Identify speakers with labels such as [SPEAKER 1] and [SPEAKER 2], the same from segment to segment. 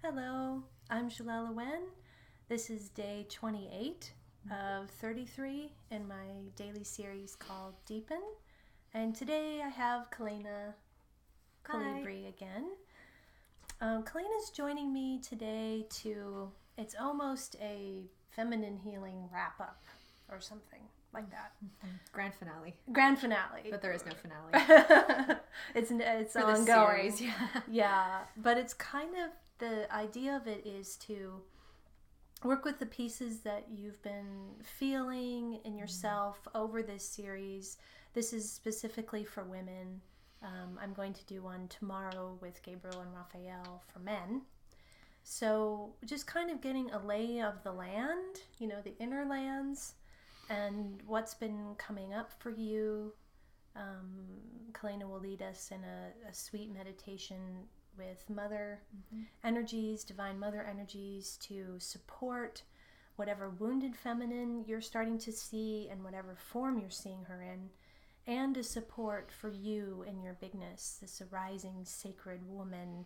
[SPEAKER 1] Hello, I'm Jelelle Awen. This is day 28 of 33 in my daily series called Deepen. And today I have Kalayna Colibri again. Kalayna's joining me today it's almost a feminine healing wrap-up or something like that.
[SPEAKER 2] Grand finale.
[SPEAKER 1] Grand finale.
[SPEAKER 2] But there is no finale.
[SPEAKER 1] It's
[SPEAKER 2] For
[SPEAKER 1] ongoing.
[SPEAKER 2] series,
[SPEAKER 1] Yeah, but it's kind of, the idea of it is to work with the pieces that you've been feeling in yourself over this series. This is specifically for women. I'm going to do one tomorrow with Gabriel and Raphael for men. So just kind of getting a lay of the land, the inner lands, and what's been coming up for you. Kalayna will lead us in a sweet meditation with mother energies, divine mother energies, to support whatever wounded feminine you're starting to see and whatever form you're seeing her in, and a support for you in your bigness, this arising sacred woman,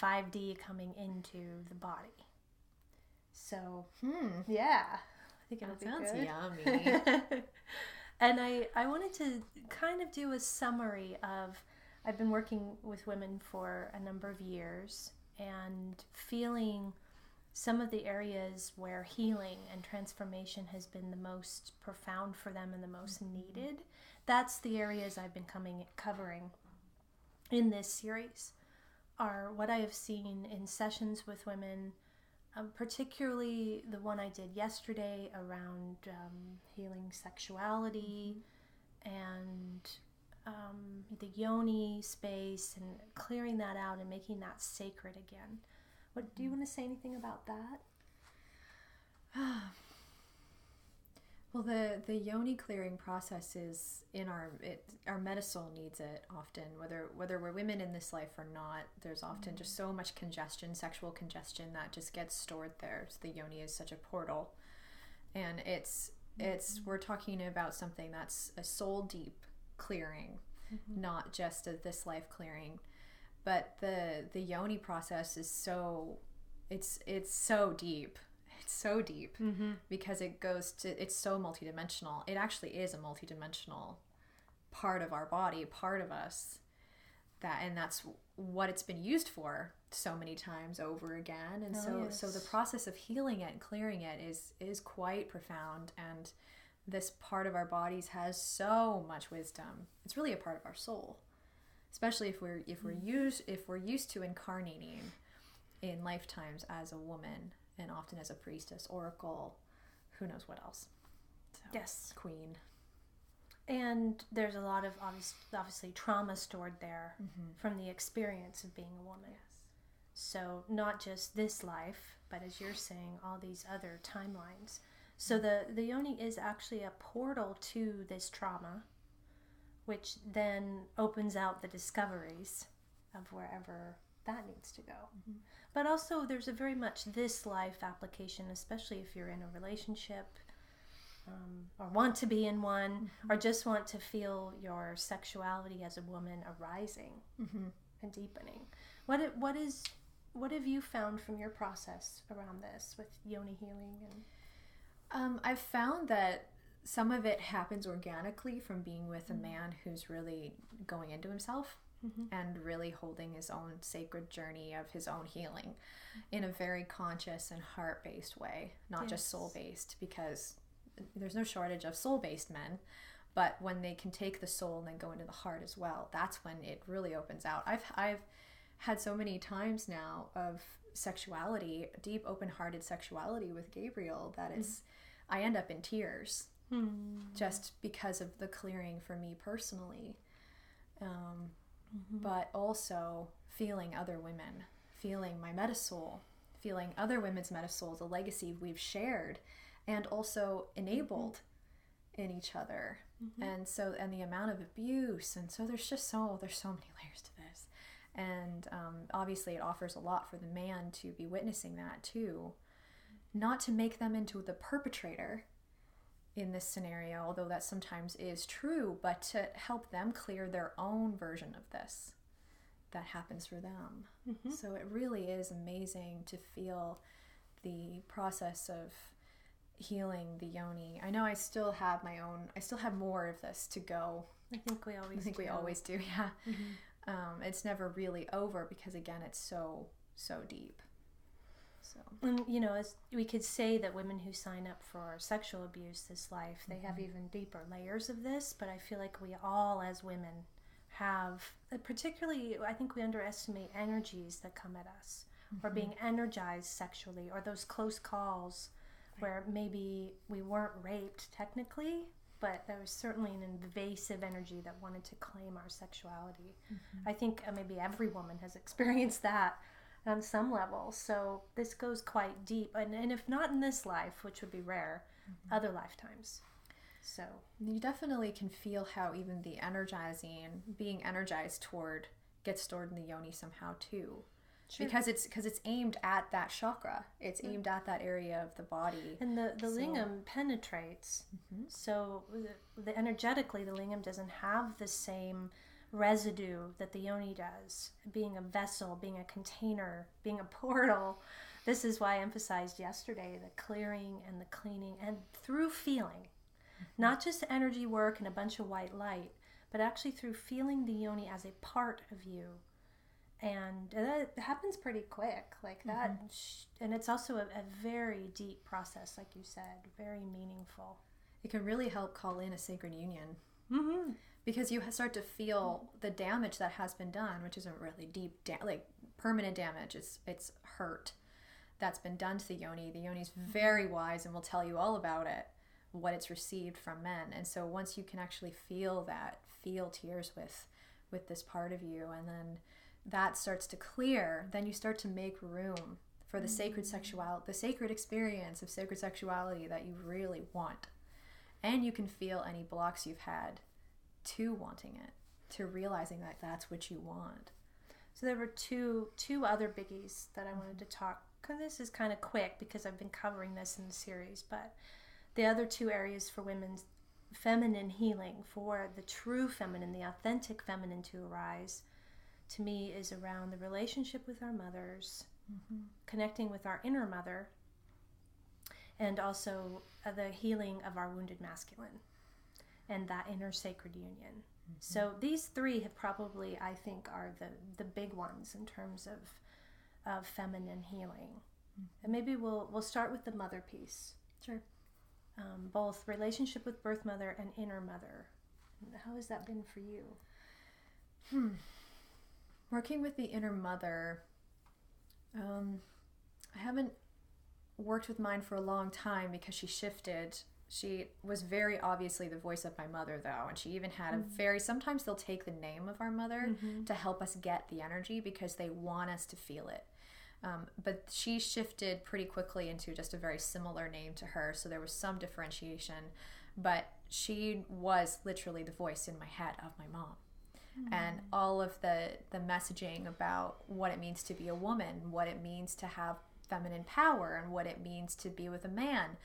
[SPEAKER 1] 5D coming into the body. So, yeah, I think it'll be good.
[SPEAKER 2] Sounds yummy.
[SPEAKER 1] And I wanted to kind of do a summary of, I've been working with women for a number of years and feeling some of the areas where healing and transformation has been the most profound for them and the most needed. That's the areas I've been covering in this series, are what I have seen in sessions with women, particularly the one I did yesterday around healing sexuality and the Yoni space, and clearing that out and making that sacred again. What do you want to say anything about that?
[SPEAKER 2] Well, the Yoni clearing process is in our metasoul needs it often, whether we're women in this life or not. There's often just so much congestion, sexual congestion, that just gets stored there. So the Yoni is such a portal, and it's we're talking about something that's a soul deep clearing, not just a this life clearing. But the Yoni process is it's so deep. It's so deep because it's so multidimensional. It actually is a multidimensional part of our body, part of us, and that's what it's been used for so many times over again. And so the process of healing it and clearing it is quite profound, and this part of our bodies has so much wisdom. It's really a part of our soul, especially if we're used to incarnating in lifetimes as a woman, and often as a priestess, oracle, who knows what else. So,
[SPEAKER 1] yes,
[SPEAKER 2] queen.
[SPEAKER 1] And there's a lot of obviously trauma stored there from the experience of being a woman.
[SPEAKER 2] Yes.
[SPEAKER 1] So not just this life, but as you're saying, all these other timelines. So the Yoni is actually a portal to this trauma, which then opens out the discoveries of wherever that needs to go. But also there's a very much this life application, especially if you're in a relationship, or want to be in one, or just want to feel your sexuality as a woman arising and deepening. What have you found from your process around this with Yoni healing? And
[SPEAKER 2] I've found that some of it happens organically from being with a man who's really going into himself and really holding his own sacred journey of his own healing in a very conscious and heart-based way, not just soul-based, because there's no shortage of soul-based men, but when they can take the soul and then go into the heart as well, that's when it really opens out. I've had so many times now of sexuality, deep open-hearted sexuality with Gabriel, that I end up in tears just because of the clearing for me personally. But also feeling other women, feeling my metasoul, feeling other women's metasoul, the legacy we've shared and also enabled in each other. And the amount of abuse, and so there's so many layers to this. And obviously it offers a lot for the man to be witnessing that too, not to make them into the perpetrator in this scenario, although that sometimes is true, but to help them clear their own version of this, that happens for them. So it really is amazing to feel the process of healing the yoni. I know I still have more of this to go.
[SPEAKER 1] I think we always
[SPEAKER 2] do. Yeah. It's never really over because again, it's so deep. So,
[SPEAKER 1] and as we could say that women who sign up for sexual abuse this life, they have even deeper layers of this, but I feel like we all as women have, particularly I think we underestimate energies that come at us, or being energized sexually, or those close calls where maybe we weren't raped technically, but there was certainly an invasive energy that wanted to claim our sexuality. I think maybe every woman has experienced that on some level. So this goes quite deep, and if not in this life, which would be rare, other lifetimes. So
[SPEAKER 2] you definitely can feel how even the being energized toward gets stored in the yoni somehow too. Sure. Because it's aimed at that chakra. It's aimed at that area of the body.
[SPEAKER 1] And the lingam penetrates. So energetically, the lingam doesn't have the same residue that the yoni does. Being a vessel, being a container, being a portal. This is why I emphasized yesterday the clearing and the cleaning, and through feeling. Not just energy work and a bunch of white light, but actually through feeling the yoni as a part of you. And that happens pretty quick, like that. And it's also a very deep process, like you said, very meaningful.
[SPEAKER 2] It can really help call in a sacred union. Because you start to feel the damage that has been done, which isn't really deep, like permanent damage. It's hurt that's been done to the yoni. The yoni's very wise and will tell you all about it, what it's received from men. And so once you can actually feel tears with this part of you, and then that starts to clear, then you start to make room for the sacred sexuality, the sacred experience of sacred sexuality that you really want. And you can feel any blocks you've had to wanting it, to realizing that that's what you want.
[SPEAKER 1] So there were two other biggies that I wanted to talk, because this is kind of quick because I've been covering this in the series, but the other two areas for women's feminine healing, for the true feminine, the authentic feminine to arise, to me is around the relationship with our mothers, connecting with our inner mother, and also the healing of our wounded masculine and that inner sacred union. So these three have probably, I think, are the big ones in terms of feminine healing. And maybe we'll start with the mother piece.
[SPEAKER 2] Sure.
[SPEAKER 1] Both relationship with birth mother and inner mother. How has that been for you?
[SPEAKER 2] Working with the inner mother, I haven't worked with mine for a long time because she shifted. She was very obviously the voice of my mother, though, and she even had sometimes they'll take the name of our mother to help us get the energy because they want us to feel it. But she shifted pretty quickly into just a very similar name to her, so there was some differentiation. But she was literally the voice in my head of my mom. And all of the messaging about what it means to be a woman, what it means to have feminine power, and what it means to be with a man,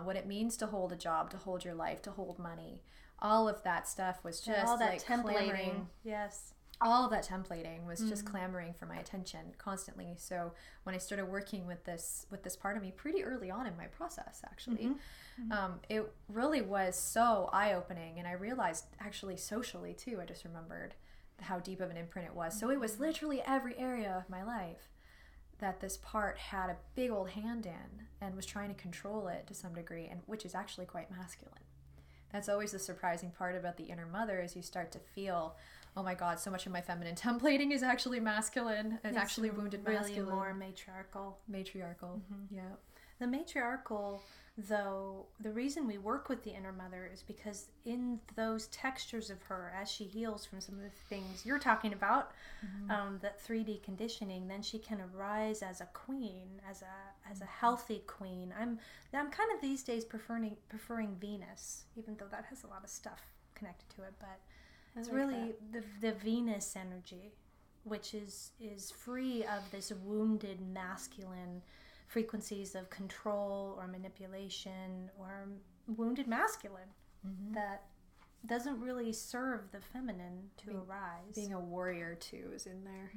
[SPEAKER 2] what it means to hold a job, to hold your life, to hold money. All of that stuff was just
[SPEAKER 1] all that
[SPEAKER 2] like
[SPEAKER 1] templating.
[SPEAKER 2] Clamoring.
[SPEAKER 1] Yes.
[SPEAKER 2] All of that templating was just clamoring for my attention constantly. So when I started working with this part of me pretty early on in my process, actually, it really was so eye-opening. And I realized actually socially too, I just remembered how deep of an imprint it was. So it was literally every area of my life that this part had a big old hand in and was trying to control it to some degree, and which is actually quite masculine. That's always the surprising part about the inner mother, is you start to feel, oh my God, so much of my feminine templating is actually masculine. It's actually wounded
[SPEAKER 1] really
[SPEAKER 2] masculine.
[SPEAKER 1] More matriarchal.
[SPEAKER 2] Yeah.
[SPEAKER 1] The matriarchal, though, the reason we work with the inner mother is because in those textures of her, as she heals from some of the things you're talking about, that 3D conditioning, then she can arise as a queen, as a healthy queen. I'm kind of these days preferring Venus, even though that has a lot of stuff connected to it, but it's like really the Venus energy, which is free of this wounded masculine frequencies of control or manipulation or wounded masculine that doesn't really serve the feminine to arise.
[SPEAKER 2] Being a warrior too is in there.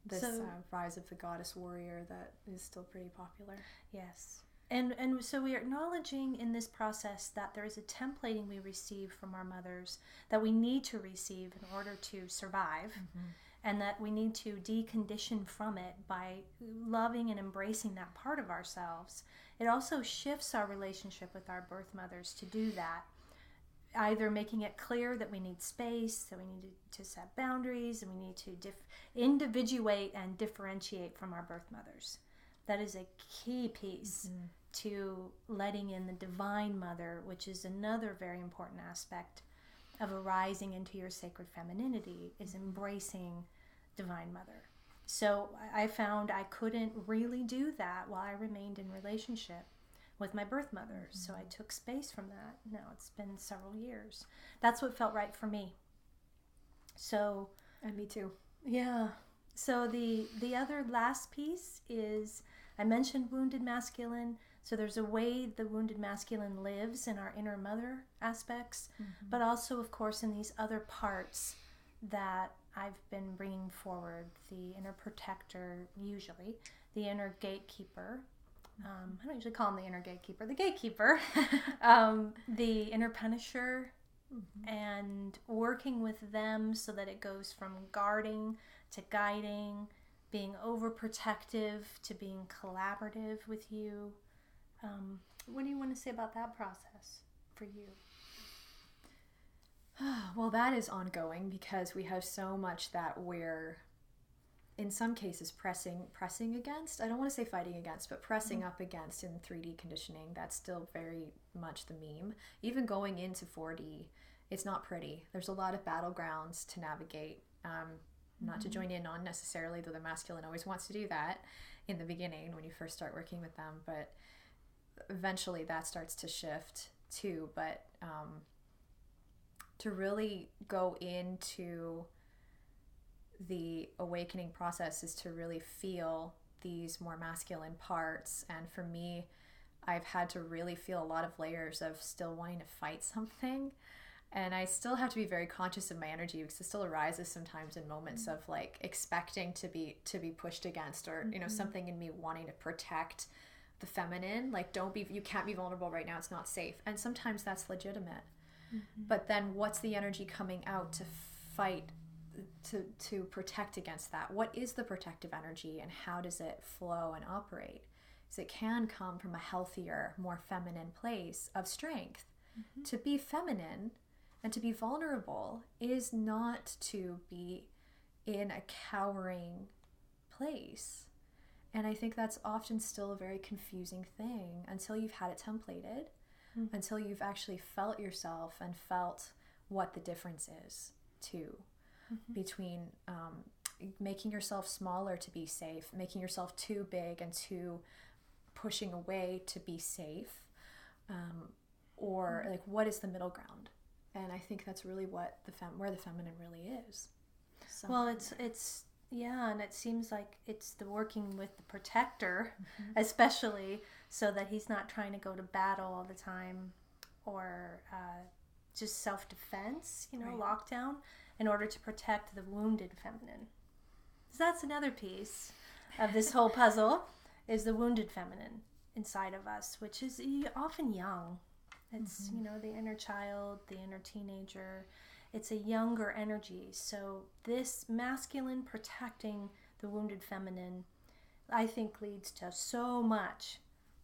[SPEAKER 2] This rise of the goddess warrior that is still pretty popular.
[SPEAKER 1] Yes. And so we are acknowledging in this process that there is a templating we receive from our mothers that we need to receive in order to survive, and that we need to decondition from it by loving and embracing that part of ourselves. It also shifts our relationship with our birth mothers to do that, either making it clear that we need space, that we need to set boundaries, and we need to individuate and differentiate from our birth mothers. That is a key piece to letting in the divine mother, which is another very important aspect of arising into your sacred femininity, is embracing divine mother. So I found I couldn't really do that while I remained in relationship with my birth mother. So I took space from that. Now it's been several years. That's what felt right for me. So,
[SPEAKER 2] and me too.
[SPEAKER 1] Yeah. So the other last piece is, I mentioned wounded masculine. So there's a way the wounded masculine lives in our inner mother aspects, but also, of course, in these other parts that I've been bringing forward. The inner protector, usually. The inner gatekeeper. I don't usually call him the inner gatekeeper. The gatekeeper. The inner punisher. And working with them so that it goes from guarding to guiding, being overprotective to being collaborative with you. What do you want to say about that process for you?
[SPEAKER 2] Well, that is ongoing because we have so much that we're, in some cases, pressing against. I don't want to say fighting against, but pressing up against in 3D conditioning. That's still very much the meme. Even going into 4D, it's not pretty. There's a lot of battlegrounds to navigate. Not to join in on necessarily, though the masculine always wants to do that in the beginning when you first start working with them. But eventually that starts to shift too. But to really go into the awakening process is to really feel these more masculine parts. And for me, I've had to really feel a lot of layers of still wanting to fight something. And I still have to be very conscious of my energy because it still arises sometimes in moments of like expecting to be pushed against, or you know, something in me wanting to protect the feminine, like you can't be vulnerable right now, it's not safe. And sometimes that's legitimate. But then what's the energy coming out to fight, to protect against that? What is the protective energy and how does it flow and operate? Because it can come from a healthier, more feminine place of strength. To be feminine and to be vulnerable is not to be in a cowering place. And I think that's often still a very confusing thing until you've had it templated, until you've actually felt yourself and felt what the difference is too, between making yourself smaller to be safe, making yourself too big and too pushing away to be safe, or like what is the middle ground? And I think that's really what where the feminine really is. So.
[SPEAKER 1] Well, it's yeah, and it seems like it's the working with the protector, especially, so that he's not trying to go to battle all the time, or just self-defense, lockdown, in order to protect the wounded feminine. So that's another piece of this whole puzzle, is the wounded feminine inside of us, which is often young. It's, the inner child, the inner teenager. It's a younger energy. So this masculine protecting the wounded feminine, I think, leads to so much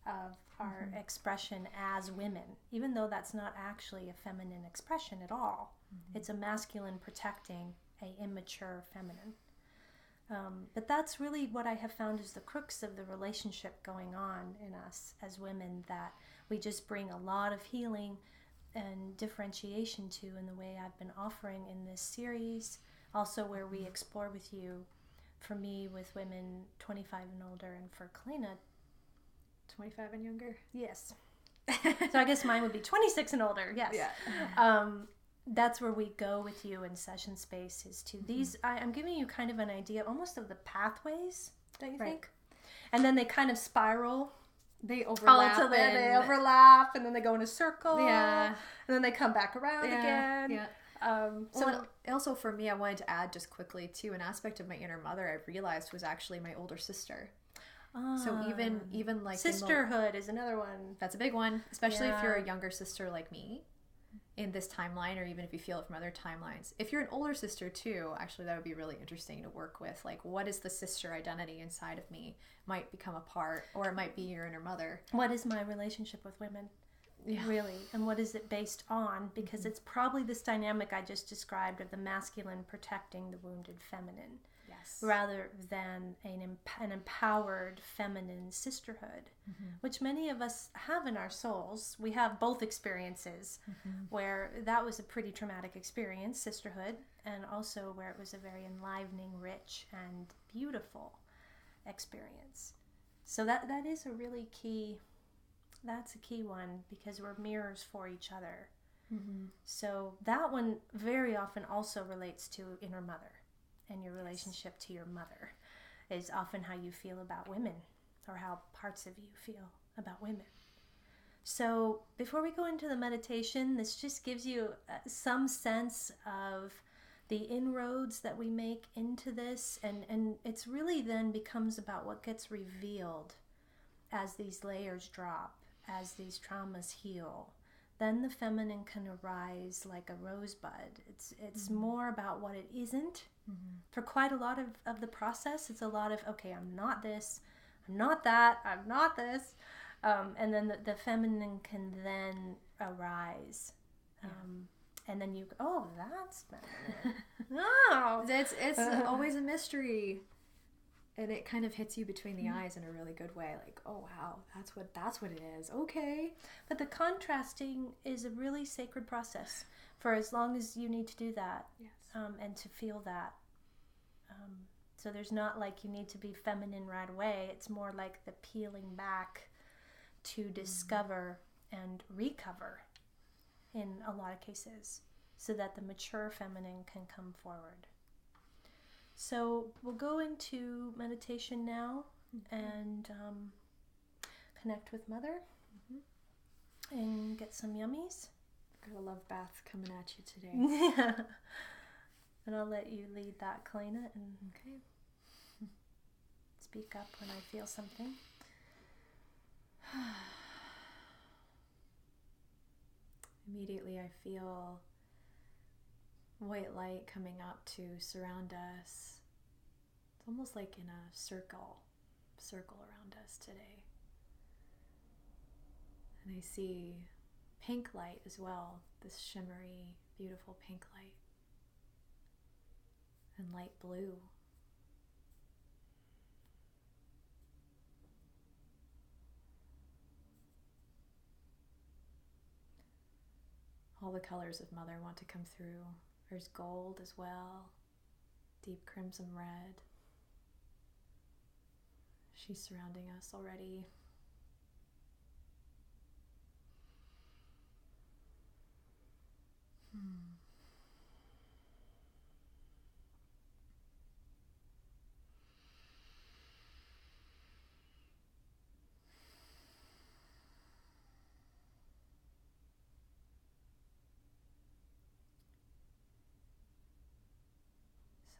[SPEAKER 1] of our expression as women, even though that's not actually a feminine expression at all. It's a masculine protecting a immature feminine. But that's really what I have found is the crux of the relationship going on in us as women, that we just bring a lot of healing and differentiation to in the way I've been offering in this series. Also where we explore with you, for me, with women 25 and older, and for Kalayna,
[SPEAKER 2] 25 and younger?
[SPEAKER 1] Yes. So I guess mine would be 26 and older, yes. Yeah. That's where we go with you in session spaces to these. I'm giving you kind of an idea almost of the pathways, don't you think? And then they kind of spiral
[SPEAKER 2] They overlap.
[SPEAKER 1] Oh, so they overlap, and then they go in a circle.
[SPEAKER 2] Yeah.
[SPEAKER 1] And then they come back around again.
[SPEAKER 2] Yeah.
[SPEAKER 1] So
[SPEAKER 2] also for me, I wanted to add just quickly too, an aspect of my inner mother I realized was actually my older sister. So even like
[SPEAKER 1] sisterhood is another one.
[SPEAKER 2] That's a big one, especially if you're a younger sister like me in this timeline, or even if you feel it from other timelines. If you're an older sister too, actually that would be really interesting to work with. Like, what is the sister identity inside of me might become a part, or it might be your inner mother.
[SPEAKER 1] What is my relationship with women? Yeah. Really, and what is it based on? Because it's probably this dynamic I just described of the masculine protecting the wounded feminine, rather than an empowered feminine sisterhood, which many of us have in our souls. We have both experiences, where that was a pretty traumatic experience, sisterhood, and also where it was a very enlivening, rich, and beautiful experience. So that is a really key. That's a key one, because we're mirrors for each other. So that one very often also relates to inner mother, and your relationship to your mother is often how you feel about women, or how parts of you feel about women. So before we go into the meditation, this just gives you some sense of the inroads that we make into this, and it's really then becomes about what gets revealed as these layers drop, as these traumas heal. Then the feminine can arise like a rosebud. It's more about what it isn't. For quite a lot of the process, it's a lot of, okay, I'm not this, I'm not that, I'm not this. And then the feminine can then arise. And then you go, oh, that's feminine. Oh.
[SPEAKER 2] It's always a mystery. And it kind of hits you between the eyes in a really good way. Like, oh, wow, that's what it is. Okay.
[SPEAKER 1] But the contrasting is a really sacred process for as long as you need to do that.
[SPEAKER 2] Yes.
[SPEAKER 1] And to feel that. So there's not like you need to be feminine right away. It's more like the peeling back to discover and recover in a lot of cases, so that the mature feminine can come forward. So we'll go into meditation now and connect with Mother and get some yummies.
[SPEAKER 2] Got a love bath coming at you today.
[SPEAKER 1] Yeah. And I'll let you lead that, Kalayna, and speak up when I feel something.
[SPEAKER 2] Immediately I feel white light coming up to surround us. It's almost like in a circle around us today. And I see pink light as well, this shimmery, beautiful pink light. And light blue. All the colors of Mother want to come through. There's gold as well, deep crimson red. She's surrounding us already.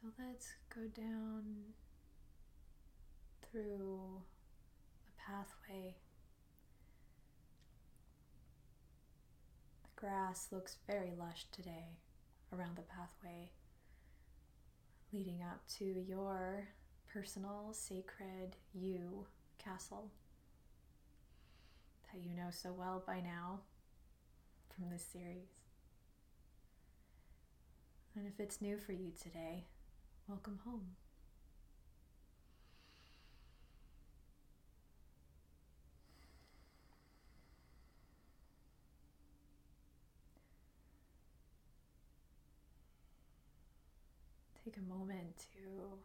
[SPEAKER 2] So let's go down through the pathway. The grass looks very lush today around the pathway, leading up to your personal, sacred you castle that you know so well by now from this series. And if it's new for you today, welcome home. Take a moment to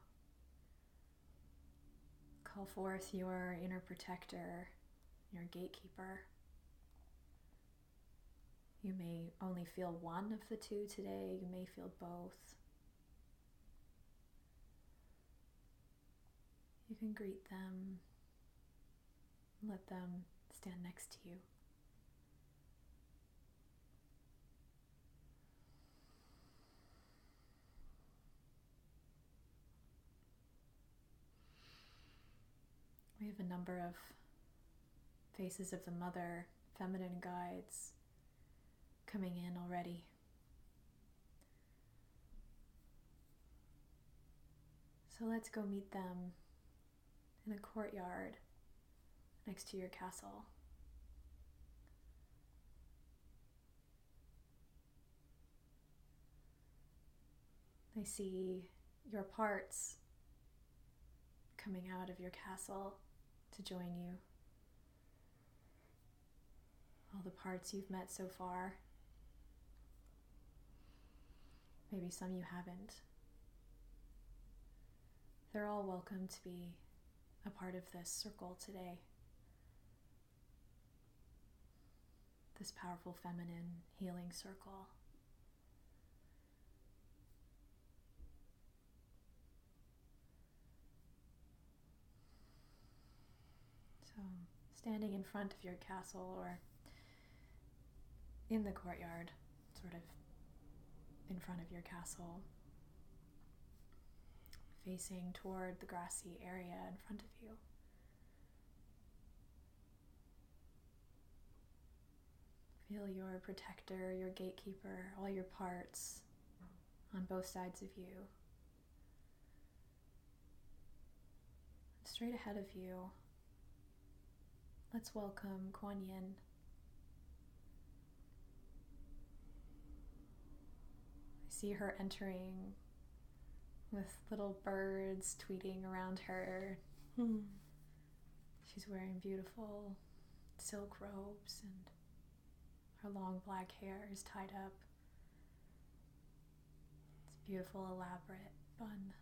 [SPEAKER 2] call forth your inner protector, your gatekeeper. You may only feel one of the two today. You may feel both. You can greet them, let them stand next to you. We have a number of faces of the mother, feminine guides coming in already. So let's go meet them in a courtyard next to your castle. I see your parts coming out of your castle to join you. All the parts you've met so far. Maybe some you haven't. They're all welcome to be a part of this circle today. This powerful feminine healing circle. So, standing in front of your castle or in the courtyard, sort of in front of your castle, facing toward the grassy area in front of you. Feel your protector, your gatekeeper, all your parts on both sides of you. Straight ahead of you, let's welcome Quan Yin. I see her entering with little birds tweeting around her. She's wearing beautiful silk robes and her long black hair is tied up. It's a beautiful, elaborate bun.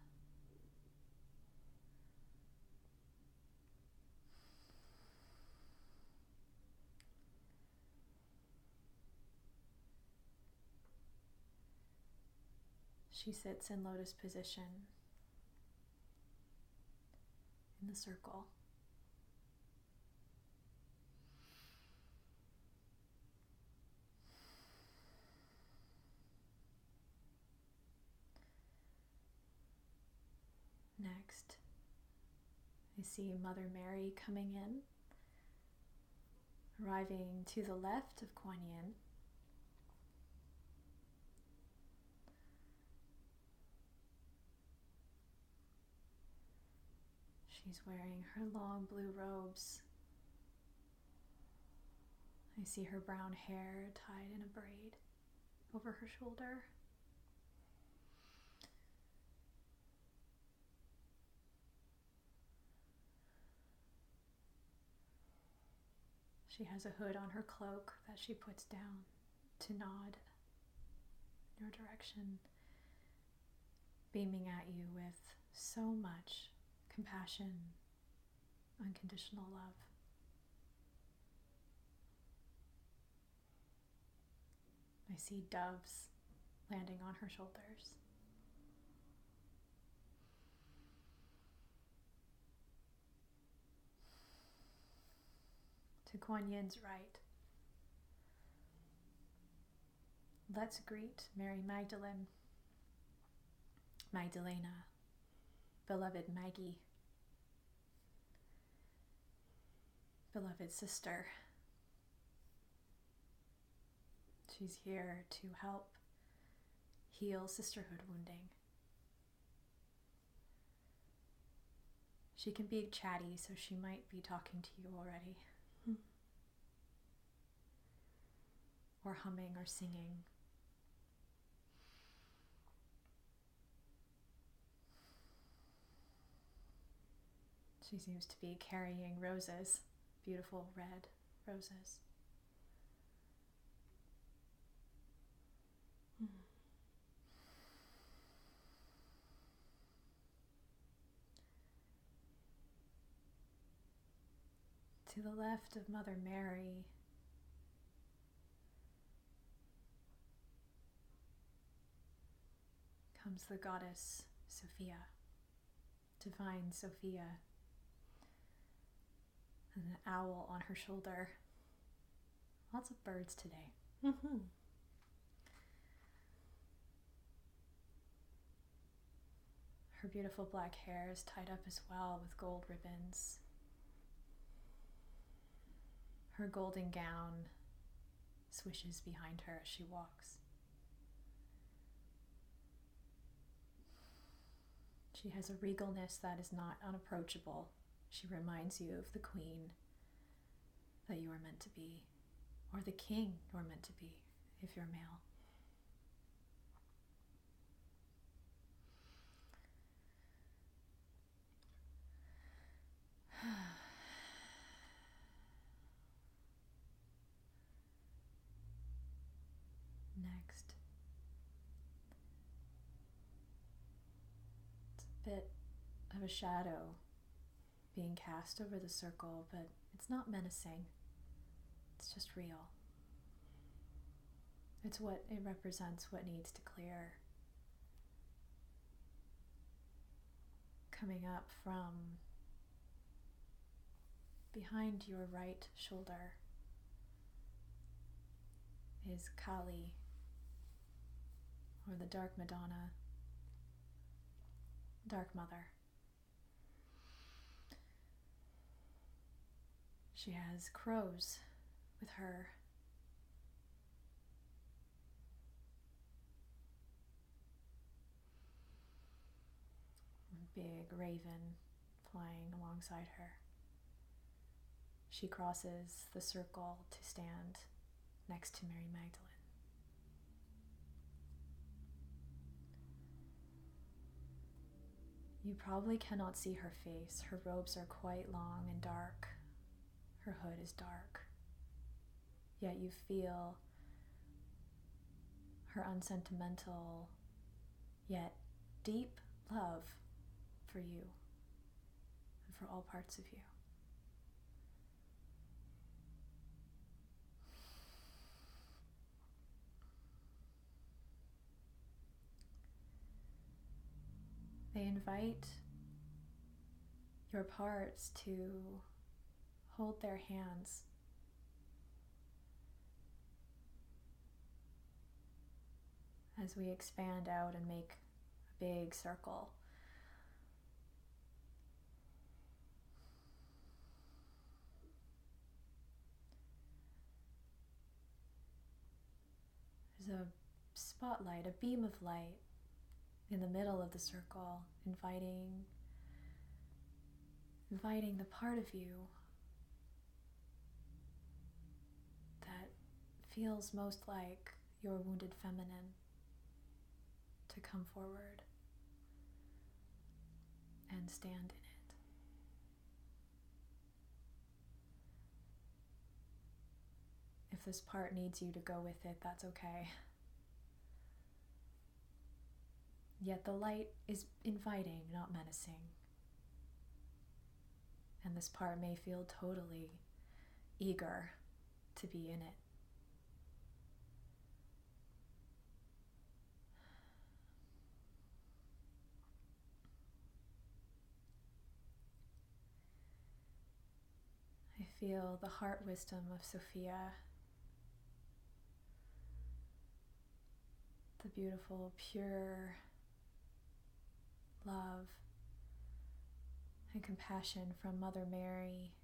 [SPEAKER 2] She sits in lotus position in the circle. Next, I see Mother Mary coming in, arriving to the left of Quan Yin. She's wearing her long blue robes. I see her brown hair tied in a braid over her shoulder. She has a hood on her cloak that she puts down to nod in your direction, beaming at you with so much compassion, unconditional love. I see doves landing on her shoulders. To Quan Yin's right, let's greet Mary Magdalene, Magdalena, beloved Maggie, beloved sister. She's here to help heal sisterhood wounding. She can be chatty, so she might be talking to you already. Or humming or singing. She seems to be carrying roses, beautiful red roses. To the left of Mother Mary, comes the goddess Sofia, divine Sofia. and an owl on her shoulder. Lots of birds today.
[SPEAKER 1] Mm-hmm.
[SPEAKER 2] Her beautiful black hair is tied up as well with gold ribbons. Her golden gown swishes behind her as she walks. She has a regalness that is not unapproachable. She reminds you of the queen that you are meant to be, or the king you are meant to be if you're male. Next, it's a bit of a shadow being cast over the circle, but it's not menacing. It's just real. It's what it represents, what needs to clear. Coming up from behind your right shoulder is Kali, or the Dark Madonna, Dark Mother. She has crows with her. A big raven flying alongside her. She crosses the circle to stand next to Mary Magdalene. You probably cannot see her face. Her robes are quite long and dark. Her hood is dark. Yet you feel her unsentimental, yet deep love for you and for all parts of you. They invite your parts to hold their hands as we expand out and make a big circle. There's a spotlight, a beam of light in the middle of the circle, inviting the part of you that feels most like your wounded feminine to come forward and stand in it. If this part needs you to go with it, that's okay. Yet the light is inviting, not menacing. And this part may feel totally eager to be in it. I feel the heart wisdom of Sofia, the beautiful, pure love and compassion from Mother Mary,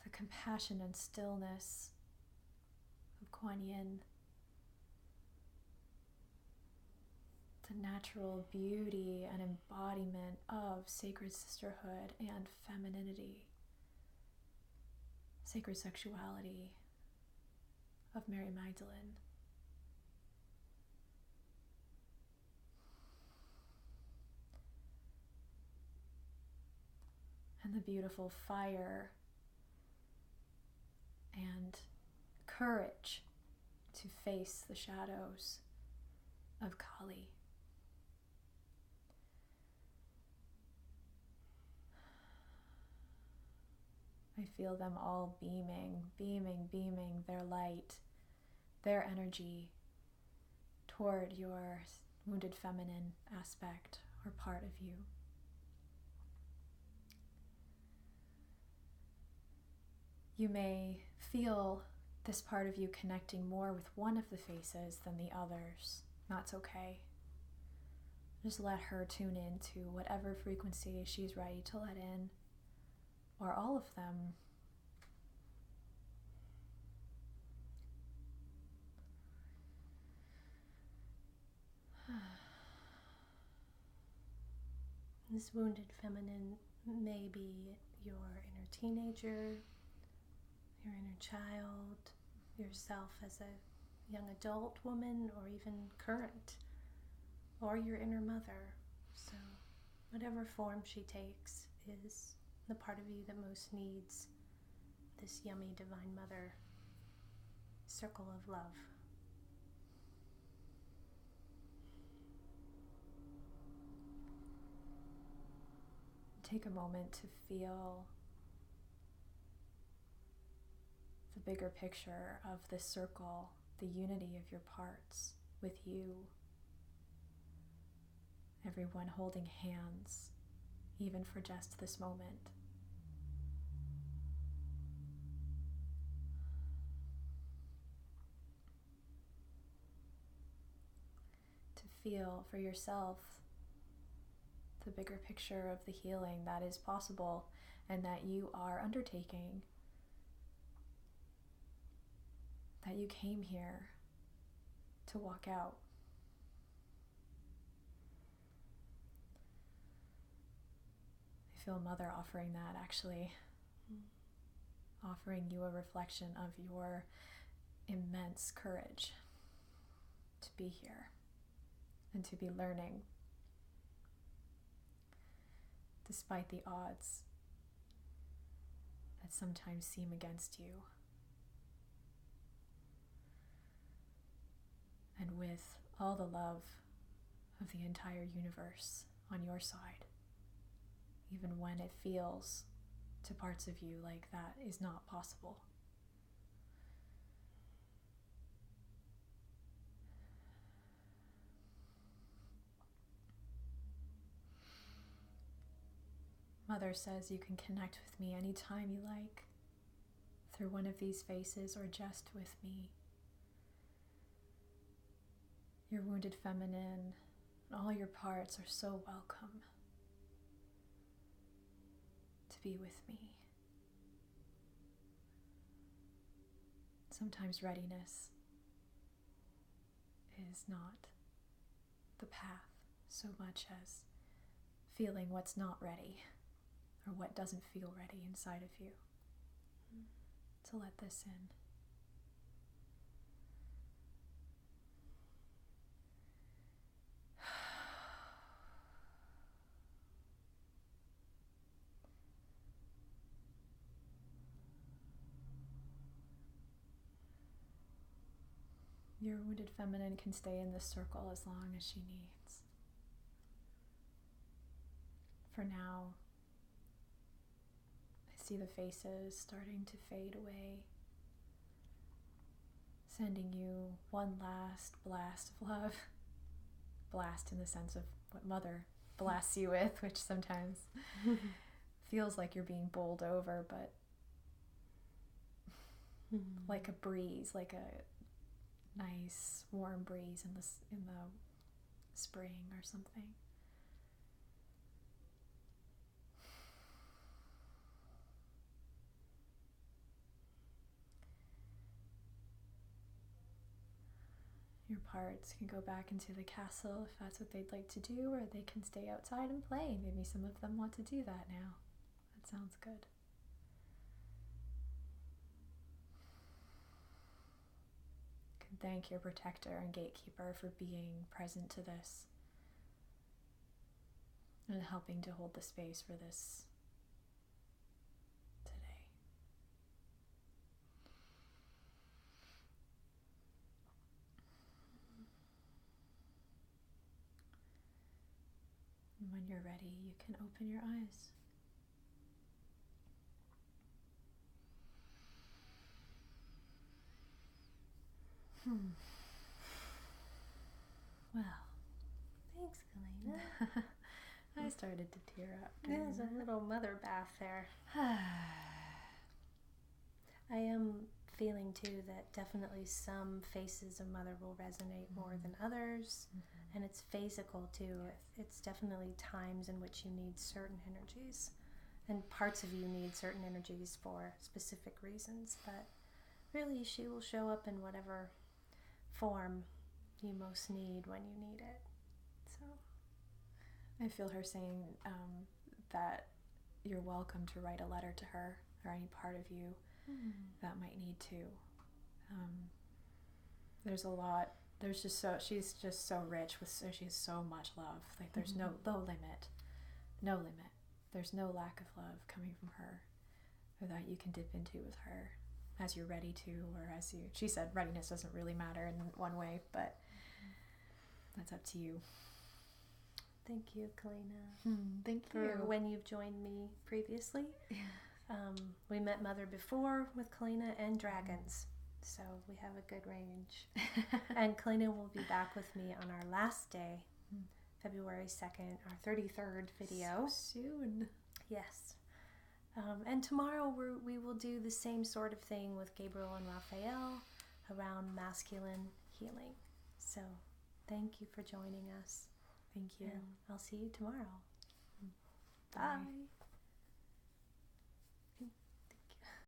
[SPEAKER 2] the compassion and stillness of Quan Yin, the natural beauty and embodiment of sacred sisterhood and femininity, sacred sexuality of Mary Magdalene. And the beautiful fire and courage to face the shadows of Kali. I feel them all beaming their light, their energy toward your wounded feminine aspect or part of you. You may feel this part of you connecting more with one of the faces than the others. That's okay. Just let her tune in to whatever frequency she's ready to let in, or all of them.
[SPEAKER 1] This wounded feminine may be your inner teenager, your inner child, yourself as a young adult woman, or even current, or your inner mother. So whatever form she takes is the part of you that most needs this yummy Divine Mother circle of love.
[SPEAKER 2] Take a moment to feel the bigger picture of this circle, the unity of your parts with you. Everyone holding hands, even for just this moment. To feel for yourself the bigger picture of the healing that is possible and that you are undertaking, that you came here to walk out. I feel Mother offering that, actually, offering you a reflection of your immense courage to be here and to be learning despite the odds that sometimes seem against you. And with all the love of the entire universe on your side, even when it feels to parts of you like that is not possible. Mother says you can connect with me anytime you like, through one of these faces or just with me. Your wounded feminine and all your parts are so welcome to be with me. Sometimes readiness is not the path so much as feeling what's not ready or what doesn't feel ready inside of you. To let this in. Your wounded feminine can stay in this circle as long as she needs. For now, I see the faces starting to fade away, sending you one last blast of love. Blast in the sense of what Mother blasts you with, which sometimes feels like you're being bowled over, but like a breeze, like a nice warm breeze in the spring or something. Your parts can go back into the castle if that's what they'd like to do, or they can stay outside and play. Maybe some of them want to do that now. That sounds good. Thank your protector and gatekeeper for being present to this and helping to hold the space for this today. And when you're ready, you can open your eyes.
[SPEAKER 1] Well, thanks, Kalayna.
[SPEAKER 2] I started to tear up.
[SPEAKER 1] There's a little mother bath there. I am feeling too that definitely some faces of mother will resonate more than others, and it's phasical too. It's definitely times in which you need certain energies, and parts of you need certain energies for specific reasons, but really she will show up in whatever form you most need when you need it. So
[SPEAKER 2] I feel her saying that you're welcome to write a letter to her or any part of you that might need to. There's a lot. She's just so rich she has so much love. Like there's no limit. There's no lack of love coming from her, or that you can dip into with her as you're ready to, or as you. She said readiness doesn't really matter in one way, but that's up to you.
[SPEAKER 1] thank you, Kalayna.
[SPEAKER 2] Thank you.
[SPEAKER 1] For when you've joined me previously. We met Mother before with Kalayna and dragons, so we have a good range. And Kalayna will be back with me on our last day, February 2nd, our 33rd video.
[SPEAKER 2] So soon.
[SPEAKER 1] Yes. And tomorrow we will do the same sort of thing with Gabriel and Raphael around masculine healing. So thank you for joining us.
[SPEAKER 2] Thank you.
[SPEAKER 1] And I'll see you tomorrow.
[SPEAKER 2] Bye.
[SPEAKER 1] Bye.